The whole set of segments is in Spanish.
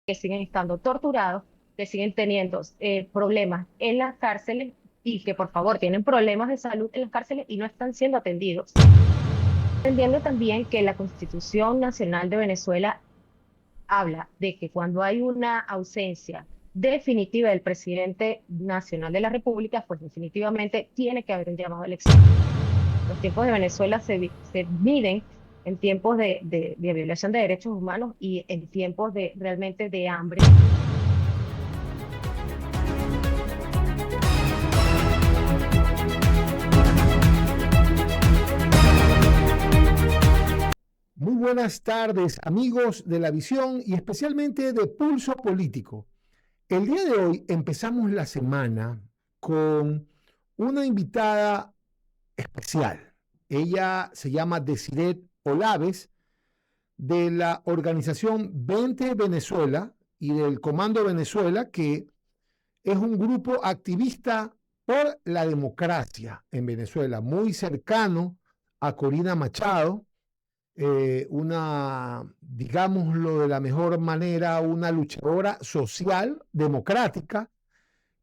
que siguen estando torturados, que siguen teniendo problemas en las cárceles y que por favor tienen problemas de salud en las cárceles y no están siendo atendidos. Entendiendo también que la Constitución Nacional de Venezuela habla de que cuando hay una ausencia definitiva del presidente nacional de la República, pues definitivamente tiene que haber un llamado a elección. Los tiempos de Venezuela se miden en tiempos de violación de derechos humanos y en tiempos de realmente de hambre. Muy buenas tardes, amigos de La Visión y especialmente de Pulso Político. El día de hoy empezamos la semana con una invitada especial. Ella se llama Desiret Olaves, de la organización 20 Venezuela y del Comando Venezuela, que es un grupo activista por la democracia en Venezuela, muy cercano a Corina Machado, digámoslo de la mejor manera, una luchadora social, democrática,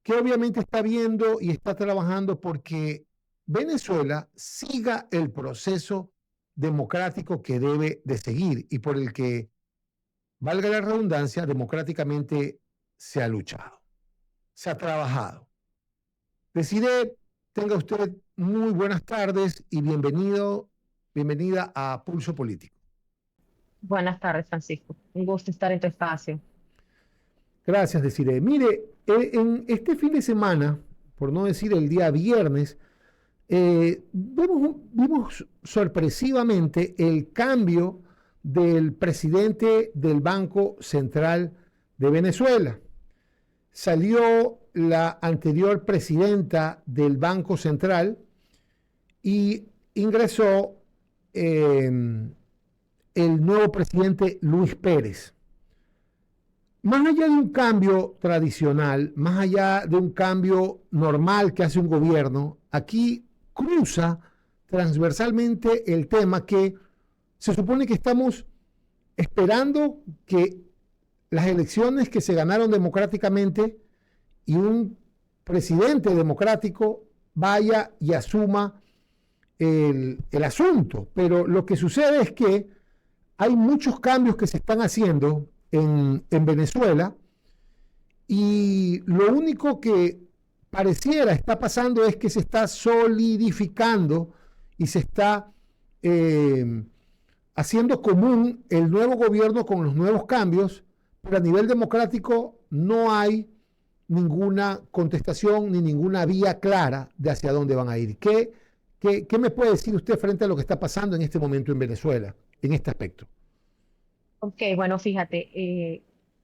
que obviamente está viendo y está trabajando porque Venezuela siga el proceso democrático que debe de seguir y por el que, valga la redundancia, democráticamente se ha luchado, se ha trabajado. Decide, tenga usted muy buenas tardes y bienvenida a Pulso Político. Buenas tardes, Francisco. Un gusto estar en tu espacio. Gracias, Desiree. Mire, en este fin de semana, por no decir el día viernes, vimos sorpresivamente el cambio del presidente del Banco Central de Venezuela. Salió la anterior presidenta del Banco Central y ingresó eh, el nuevo presidente Luis Pérez. Más allá de un cambio tradicional, más allá de un cambio normal que hace un gobierno, aquí cruza transversalmente el tema que se supone que estamos esperando que las elecciones que se ganaron democráticamente y un presidente democrático vaya y asuma el asunto. Pero lo que sucede es que hay muchos cambios que se están haciendo en Venezuela y lo único que pareciera está pasando es que se está solidificando y se está haciendo común el nuevo gobierno con los nuevos cambios, pero a nivel democrático no hay ninguna contestación ni ninguna vía clara de hacia dónde van a ir. ¿Qué me puede decir usted frente a lo que está pasando en este momento en Venezuela, en este aspecto? Ok, bueno, fíjate,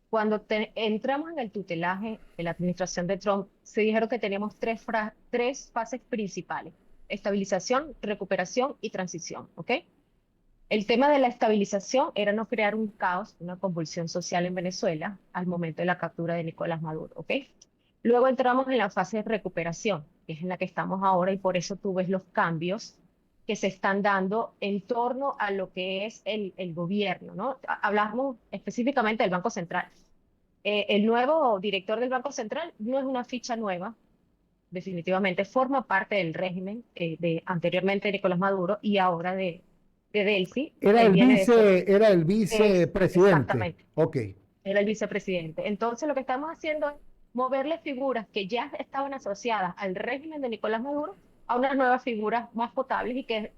cuando entramos en el tutelaje de la administración de Trump, se dijeron que teníamos tres fases principales: estabilización, recuperación y transición, ¿ok? El tema de la estabilización era no crear un caos, una convulsión social en Venezuela al momento de la captura de Nicolás Maduro, ¿ok? Luego entramos en la fase de recuperación, que es en la que estamos ahora y por eso tú ves los cambios que se están dando en torno a lo que es el gobierno, ¿no? Hablamos específicamente del Banco Central. El nuevo director del Banco Central no es una ficha nueva, definitivamente forma parte del régimen de anteriormente de Nicolás Maduro y ahora de Delcy. Él viene de ser, Era el es vicepresidente. exactamente, Ok. era el vicepresidente. Entonces lo que estamos haciendo es moverle figuras que ya estaban asociadas al régimen de Nicolás Maduro a unas nuevas figuras más potables y que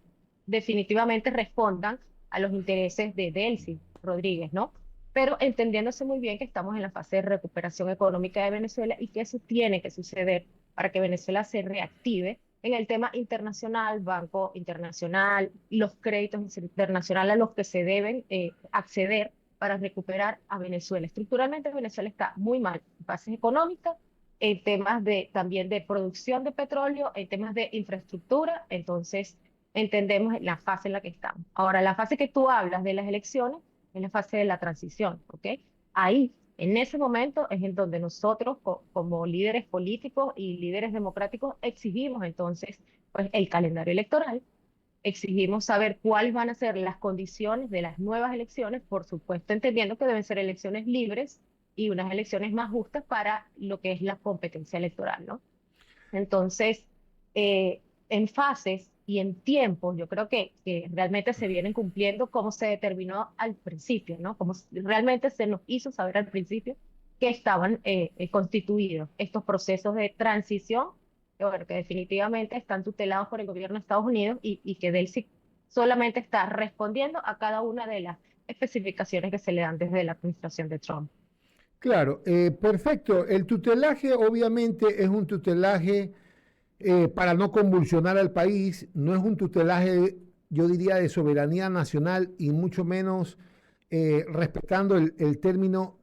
definitivamente respondan a los intereses de Delcy Rodríguez, ¿no? Pero entendiéndose muy bien que estamos en la fase de recuperación económica de Venezuela y que eso tiene que suceder para que Venezuela se reactive en el tema internacional, Banco Internacional, los créditos internacionales a los que se deben acceder para recuperar a Venezuela. Estructuralmente Venezuela está muy mal en fases económicas, en temas también de producción de petróleo, en temas de infraestructura, entonces entendemos la fase en la que estamos. Ahora, la fase que tú hablas de las elecciones es la fase de la transición, ¿ok? Ahí, en ese momento, es en donde nosotros, como líderes políticos y líderes democráticos, exigimos entonces pues, el calendario electoral, exigimos saber cuáles van a ser las condiciones de las nuevas elecciones, por supuesto entendiendo que deben ser elecciones libres, y unas elecciones más justas para lo que es la competencia electoral, ¿no? Entonces, en fases y en tiempos, yo creo que realmente se vienen cumpliendo como se determinó al principio, ¿no? Realmente se nos hizo saber al principio que estaban constituidos estos procesos de transición, que, bueno, que definitivamente están tutelados por el gobierno de Estados Unidos y que Delcy solamente está respondiendo a cada una de las especificaciones que se le dan desde la administración de Trump. Claro, perfecto. El tutelaje obviamente es un tutelaje para no convulsionar al país, no es un tutelaje, yo diría, de soberanía nacional y mucho menos respetando el término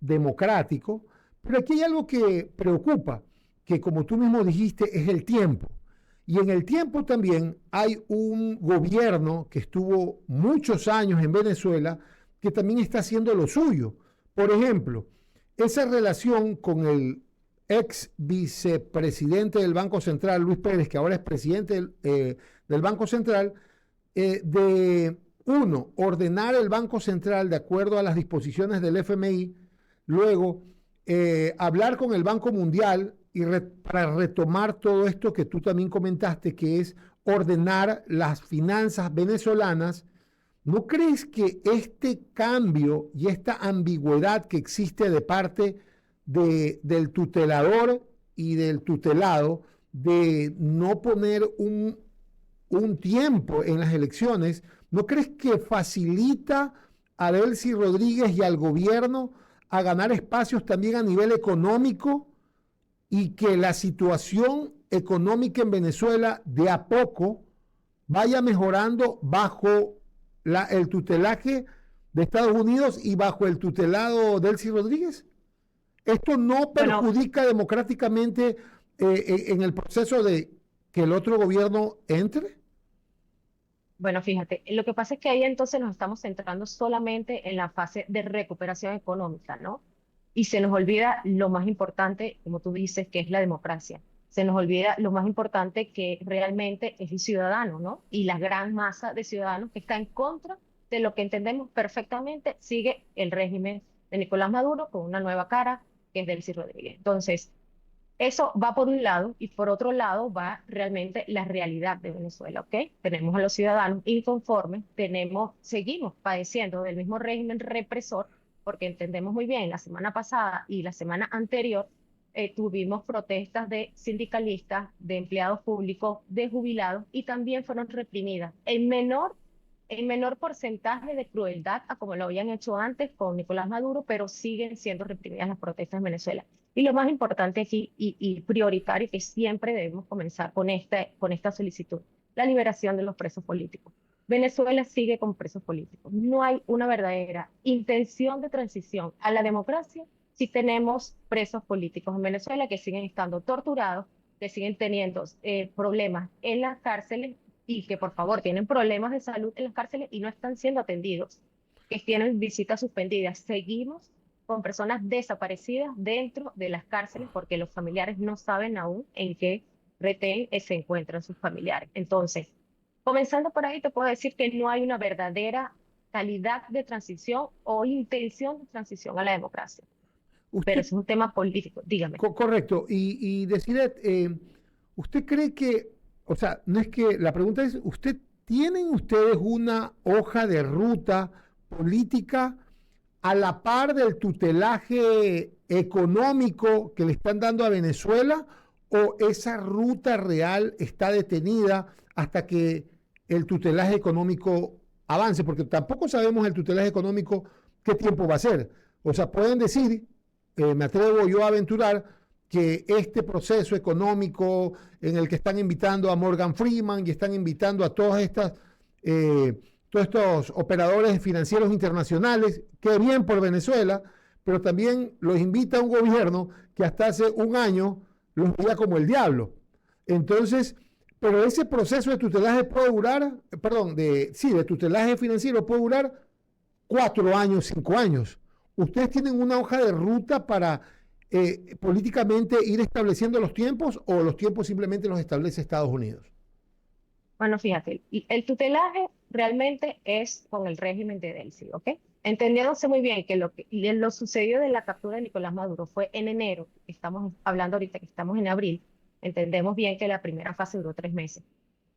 democrático, pero aquí hay algo que preocupa, que como tú mismo dijiste, es el tiempo. Y en el tiempo también hay un gobierno que estuvo muchos años en Venezuela que también está haciendo lo suyo. Por ejemplo, esa relación con el ex vicepresidente del Banco Central, Luis Pérez, que ahora es presidente del Banco Central, de uno, ordenar el Banco Central de acuerdo a las disposiciones del FMI. Luego, hablar con el Banco Mundial para retomar todo esto que tú también comentaste, que es ordenar las finanzas venezolanas. ¿No crees que este cambio y esta ambigüedad que existe de parte del tutelador y del tutelado de no poner un tiempo en las elecciones, ¿no crees que facilita a Delcy Rodríguez y al gobierno a ganar espacios también a nivel económico y que la situación económica en Venezuela de a poco vaya mejorando bajo el tutelaje de Estados Unidos y bajo el tutelado de Delcy Rodríguez? ¿Esto no Bueno, perjudica democráticamente en el proceso de que el otro gobierno entre? Bueno, fíjate, lo que pasa es que ahí entonces nos estamos centrando solamente en la fase de recuperación económica, ¿no? Y se nos olvida lo más importante, como tú dices, que es la democracia. Se nos olvida lo más importante que realmente es el ciudadano, ¿no? Y la gran masa de ciudadanos que está en contra de lo que entendemos perfectamente sigue el régimen de Nicolás Maduro con una nueva cara, que es Delcy Rodríguez. Entonces, eso va por un lado y por otro lado va realmente la realidad de Venezuela, ¿ok? Tenemos a los ciudadanos inconformes, seguimos padeciendo del mismo régimen represor, porque entendemos muy bien, la semana pasada y la semana anterior tuvimos protestas de sindicalistas, de empleados públicos, de jubilados y también fueron reprimidas en menor porcentaje de crueldad a como lo habían hecho antes con Nicolás Maduro, pero siguen siendo reprimidas las protestas en Venezuela. Y lo más importante aquí y prioritario que siempre debemos comenzar con esta solicitud, la liberación de los presos políticos. Venezuela sigue con presos políticos. No hay una verdadera intención de transición a la democracia si tenemos presos políticos en Venezuela que siguen estando torturados, que siguen teniendo problemas en las cárceles y que por favor tienen problemas de salud en las cárceles y no están siendo atendidos, que tienen visitas suspendidas. Seguimos con personas desaparecidas dentro de las cárceles porque los familiares no saben aún en qué retén se encuentran sus familiares. Entonces, comenzando por ahí, te puedo decir que no hay una verdadera calidad de transición o intención de transición a la democracia. Pero Usted, es un tema político, dígame. correcto. Y decir, ¿usted cree que, o sea, no es que, la pregunta es, ¿tienen ustedes una hoja de ruta política a la par del tutelaje económico que le están dando a Venezuela o esa ruta real está detenida hasta que el tutelaje económico avance? Porque tampoco sabemos el tutelaje económico qué tiempo va a ser. O sea, pueden decir, me atrevo yo a aventurar, que este proceso económico en el que están invitando a Morgan Freeman y están invitando a todos estos operadores financieros internacionales, qué bien por Venezuela, pero también los invita a un gobierno que hasta hace un año los veía como el diablo. Entonces, pero ese proceso de tutelaje puede durar, perdón, de tutelaje financiero puede durar 4 años, 5 años. ¿Ustedes tienen una hoja de ruta para políticamente ir estableciendo los tiempos o los tiempos simplemente los establece Estados Unidos? Bueno, fíjate, el tutelaje realmente es con el régimen de Delcy, ¿ok? entendiéndose muy bien que lo sucedido de la captura de Nicolás Maduro fue en enero, estamos hablando ahorita que estamos en abril, entendemos bien que la primera fase duró 3 meses.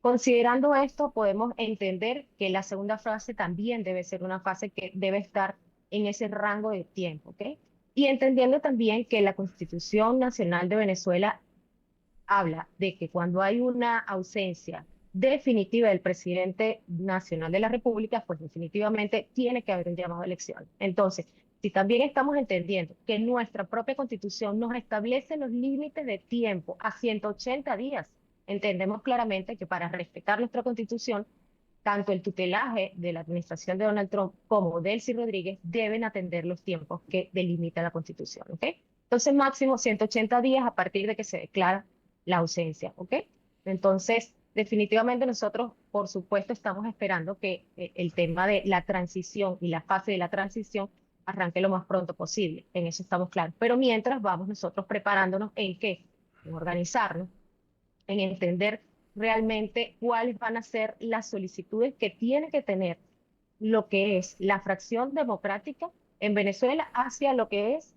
Considerando esto, podemos entender que la segunda fase también debe ser una fase que debe estar en ese rango de tiempo, ¿ok? Y entendiendo también que la Constitución Nacional de Venezuela habla de que cuando hay una ausencia definitiva del presidente nacional de la República, pues definitivamente tiene que haber un llamado a elección. Entonces, si también estamos entendiendo que nuestra propia Constitución nos establece los límites de tiempo a 180 días, entendemos claramente que para respetar nuestra Constitución, tanto el tutelaje de la administración de Donald Trump como Delcy Rodríguez deben atender los tiempos que delimita la Constitución, ¿ok? Entonces, máximo 180 días a partir de que se declara la ausencia, ¿ok? Entonces, definitivamente nosotros, por supuesto, estamos esperando que el tema de la transición y la fase de la transición arranque lo más pronto posible. En eso estamos claros. Pero mientras vamos nosotros preparándonos en qué, en organizarnos, en entender realmente cuáles van a ser las solicitudes que tiene que tener lo que es la fracción democrática en Venezuela hacia lo que es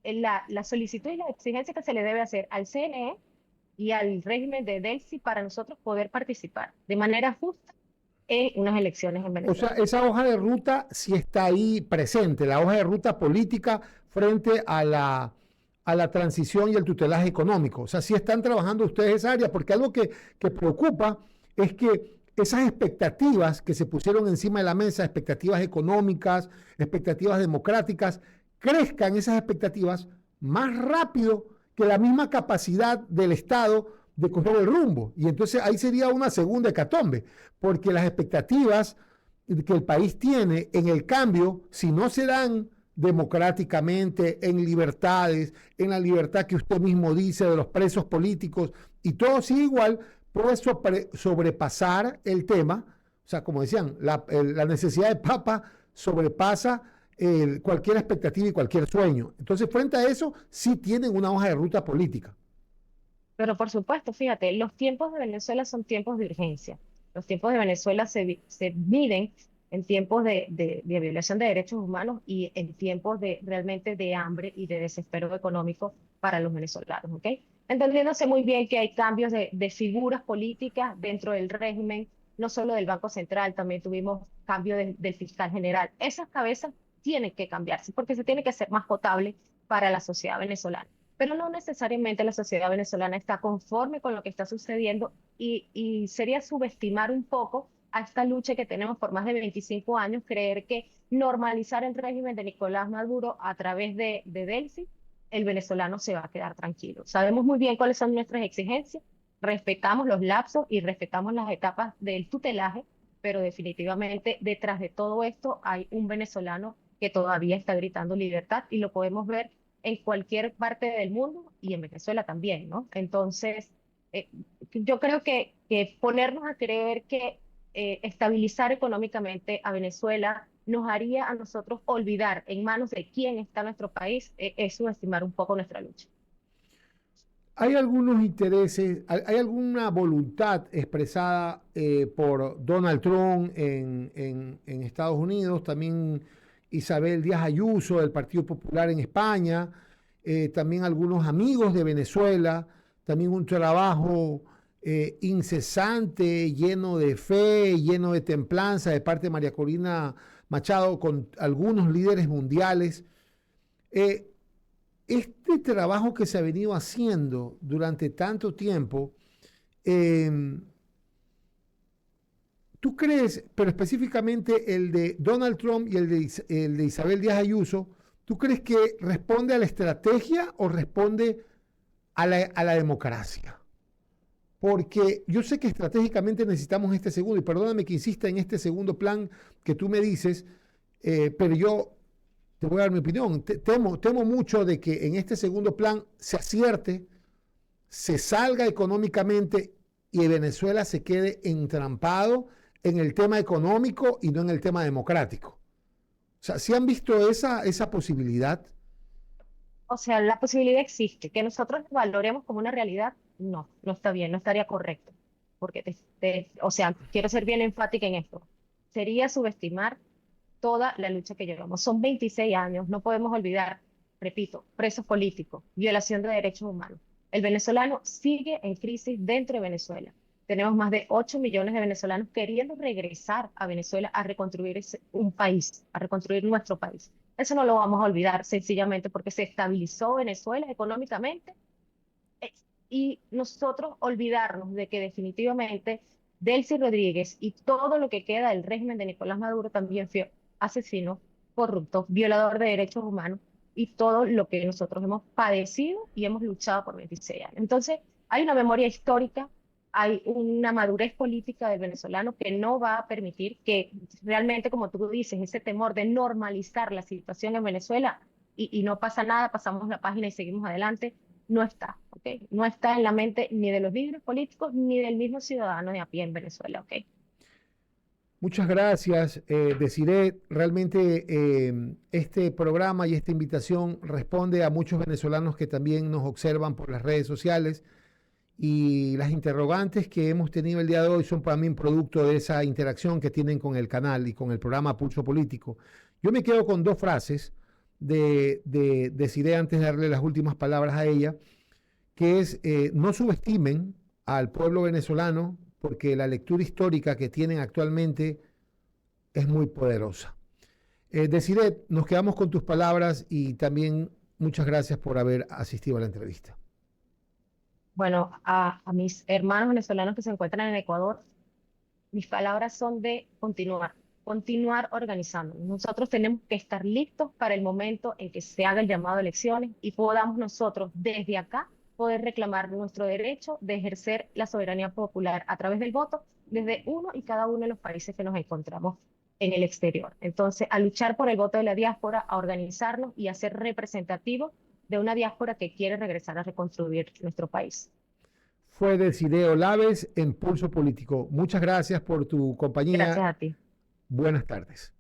la solicitud y la exigencia que se le debe hacer al CNE y al régimen de Delcy para nosotros poder participar de manera justa en unas elecciones en O sea, Venezuela. esa hoja de ruta sí está ahí presente, la hoja de ruta política frente a la transición y el tutelaje económico. O sea, sí están trabajando ustedes esa área, porque algo que preocupa es que esas expectativas que se pusieron encima de la mesa, expectativas económicas, expectativas democráticas, crezcan esas expectativas más rápido que la misma capacidad del Estado de coger el rumbo. Y entonces ahí sería una segunda hecatombe, porque las expectativas que el país tiene en el cambio, si no se dan democráticamente, en libertades, en la libertad que usted mismo dice de los presos políticos, y todo sigue igual, puede sobrepasar el tema. O sea, como decían, la necesidad de papa sobrepasa cualquier expectativa y cualquier sueño. Entonces, frente a eso, sí tienen una hoja de ruta política. Pero por supuesto, fíjate, los tiempos de Venezuela son tiempos de urgencia. Los tiempos de Venezuela se miden en tiempos de violación de derechos humanos y en tiempos de realmente de hambre y de desespero económico para los venezolanos, ¿ok? Entendiéndose muy bien que hay cambios de figuras políticas dentro del régimen, no solo del Banco Central, también tuvimos cambio del fiscal general. Esas cabezas tienen que cambiarse porque se tiene que ser más potable para la sociedad venezolana, pero no necesariamente la sociedad venezolana está conforme con lo que está sucediendo y sería subestimar un poco a esta lucha que tenemos por más de 25 años, creer que normalizar el régimen de Nicolás Maduro a través de Delcy, el venezolano se va a quedar tranquilo. Sabemos muy bien cuáles son nuestras exigencias, respetamos los lapsos y respetamos las etapas del tutelaje, pero definitivamente detrás de todo esto hay un venezolano que todavía está gritando libertad y lo podemos ver en cualquier parte del mundo y en Venezuela también, ¿no? Entonces, eh, yo creo que ponernos a creer que estabilizar económicamente a Venezuela nos haría a nosotros olvidar en manos de quién está nuestro país, es subestimar un poco nuestra lucha. ¿Hay algunos intereses, hay alguna voluntad expresada por Donald Trump en Estados Unidos, también Isabel Díaz Ayuso del Partido Popular en España, también algunos amigos de Venezuela, también un trabajo incesante, lleno de fe, lleno de templanza de parte de María Corina Machado con algunos líderes mundiales? Eh, este trabajo que se ha venido haciendo durante tanto tiempo, eh, ¿tú crees, pero específicamente el de Donald Trump y el de Isabel Díaz Ayuso, ¿tú crees que responde a la estrategia o responde a la democracia? Porque yo sé que estratégicamente necesitamos este segundo, y perdóname que insista en este segundo plan que tú me dices, pero yo te voy a dar mi opinión. Temo mucho de que en este segundo plan se acierte, se salga económicamente y Venezuela se quede entrampado en el tema económico y no en el tema democrático. O sea, ¿sí han visto esa posibilidad? O sea, la posibilidad existe, que nosotros lo valoremos como una realidad, no, no está bien, no estaría correcto, porque o sea, quiero ser bien enfática en esto. Sería subestimar toda la lucha que llevamos. Son 26 años, no podemos olvidar, repito, presos políticos, violación de derechos humanos. El venezolano sigue en crisis dentro de Venezuela. Tenemos más de 8 millones de venezolanos queriendo regresar a Venezuela a reconstruir un país, a reconstruir nuestro país. Eso no lo vamos a olvidar sencillamente porque se estabilizó Venezuela económicamente eh, y nosotros olvidarnos de que definitivamente Delcy Rodríguez y todo lo que queda del régimen de Nicolás Maduro también fue asesino, corrupto, violador de derechos humanos y todo lo que nosotros hemos padecido y hemos luchado por 26 años. Entonces, hay una memoria histórica, hay una madurez política del venezolano que no va a permitir que realmente, como tú dices, ese temor de normalizar la situación en Venezuela y no pasa nada, pasamos la página y seguimos adelante, no está, ¿ok? No está en la mente ni de los líderes políticos ni del mismo ciudadano de a pie en Venezuela, ¿ok? Muchas gracias, Desiree. Realmente este programa y esta invitación responde a muchos venezolanos que también nos observan por las redes sociales y las interrogantes que hemos tenido el día de hoy son para mí un producto de esa interacción que tienen con el canal y con el programa Pulso Político. Yo me quedo con dos frases de Desiree antes de darle las últimas palabras a ella, que es no subestimen al pueblo venezolano porque la lectura histórica que tienen actualmente es muy poderosa. Desiree, nos quedamos con tus palabras y también muchas gracias por haber asistido a la entrevista. Bueno, a mis hermanos venezolanos que se encuentran en Ecuador, mis palabras son de continuar, continuar organizando. Nosotros tenemos que estar listos para el momento en que se haga el llamado a elecciones y podamos nosotros desde acá poder reclamar nuestro derecho de ejercer la soberanía popular a través del voto desde uno y cada uno de los países que nos encontramos en el exterior. Entonces, a luchar por el voto de la diáspora, a organizarnos y a ser representativos de una diáspora que quiere regresar a reconstruir nuestro país. Fue Desiree Olaves en Pulso Político. Muchas gracias por tu compañía. Gracias a ti. Buenas tardes.